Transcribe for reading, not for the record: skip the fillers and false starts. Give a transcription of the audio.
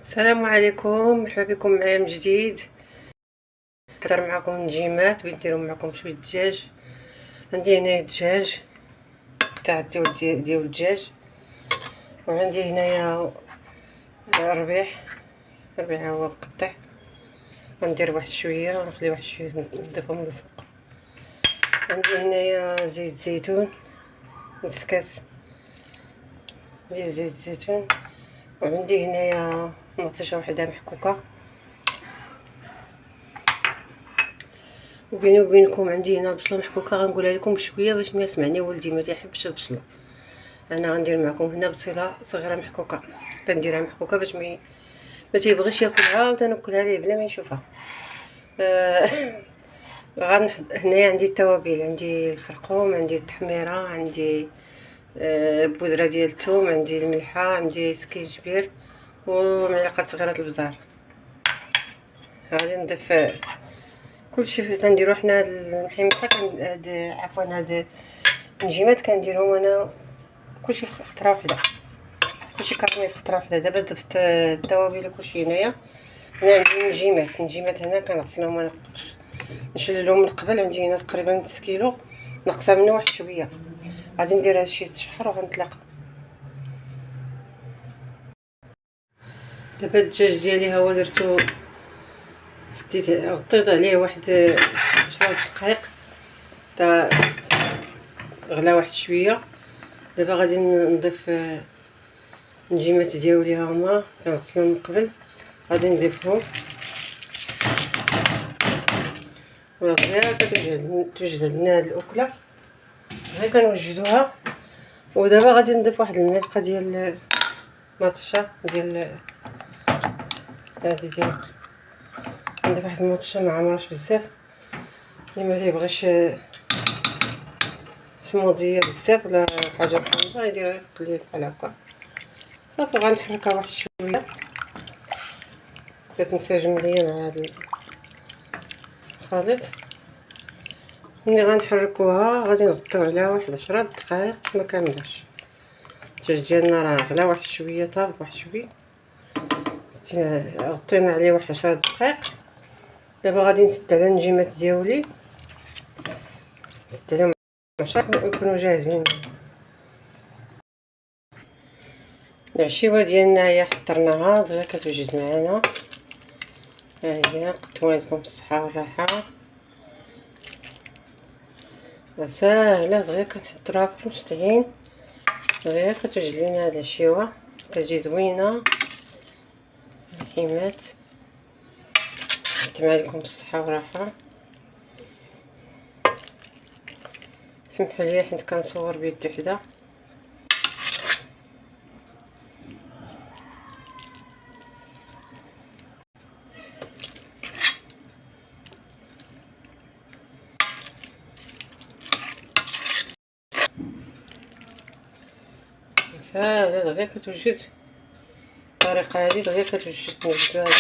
السلام عليكم، مرحبا بكم معايا من جديد. نهضر معكم النجيمات، بغيت نديرو معكم شويه دجاج. عندي هنايا الدجاج، قطع ديال الدجاج، وعندي هنايا ربيع هو مقطع. غندير واحد شويه ونخلي واحد شويه نضيفهم من الفوق. عندي هنايا زيت زيتون، نص كاس ديال زيت الزيتون، وعندي هنايا مطيشه وحده محكوكه، وبيني وبينكم عندي هنا بصله محكوكه. غنقولها لكم بشويه باش ما يسمعني ولدي ما تيحبش البصله. انا غندير معكم هنا بصله صغيره محكوكه، كنديرها محكوكه باش ما تيبغيش ياكلها وتناكلها ليه بلا ما يشوفها. هنايا عندي التوابل، عندي الخرقوم، عندي التحميره، عندي بودره ديال الثوم، عندي الملحه، عندي سكينجبير ومعلقه صغيره البزار. غادي نضيف كلشي تنديرو حنا. هاد المحيمصه عفوا هاد النجيمات كنديرهم انا كلشي في خطره وحده، كلشي كرمي في خطره وحده. دابا ضفت التوابل وكلشي هنايا. هنا عندي النجيمات هنا كنغسلهم انا، نشللهم من قبل. عندي هنا تقريبا نص كيلو، ناقصه منه واحد شويه. غادي ندير هادشي يتشحر وغنتلاقى. دابا الدجاج ديالي ها هو درتو، غطيت عليه واحد 10 دقائق حتى غلا واحد شويه. دابا غادي نضيف النجيمات ديالي، ها هما كنغسلهم من قبل. غادي نضيفهم وغير كتوجد لنا هاد الاكله، غير كنوجدوها. ودابا غادي نضيف واحد الملعقه ديال المطيشه ديال هادي نضيف واحد المطيشه ما عمرش بزاف، اللي ما تيبغيش حموضيه بزاف ولا حاجه حامضه يدير غير قليل بحال هكا. صافي غنحركها واحد شويه باش تنسجم ليا مع هاد الخليط. ملي غنحركوها غادي نغطيو عليها واحد 10 دقائق ما كاملاش. الدجاج ديالنا راه غلا واحد شويه، طاب واحد شويه، غطينا عليه واحد 10 دقائق. دابا غادي نسد على النجيمات ديالي، نسد عليهم 10 ويكونوا جاهزين. العشيوه ديالنا هي حضرناها دغيا كتوجد معنا. ها هي، قدتوا لكم بالصحه والراحه، ساهله دغيا كنحضروها في المستعين. دغيا كتوجد لينا هاد العشيوه كتجي زوينه الحمات. نتمنى لكم بالصحه والراحه. سمحوا لي حيت كنصور بيد وحده. ساهله دغيا كتوجد الطريقه هذه، دغيا كتوجد نوجدوها هنا.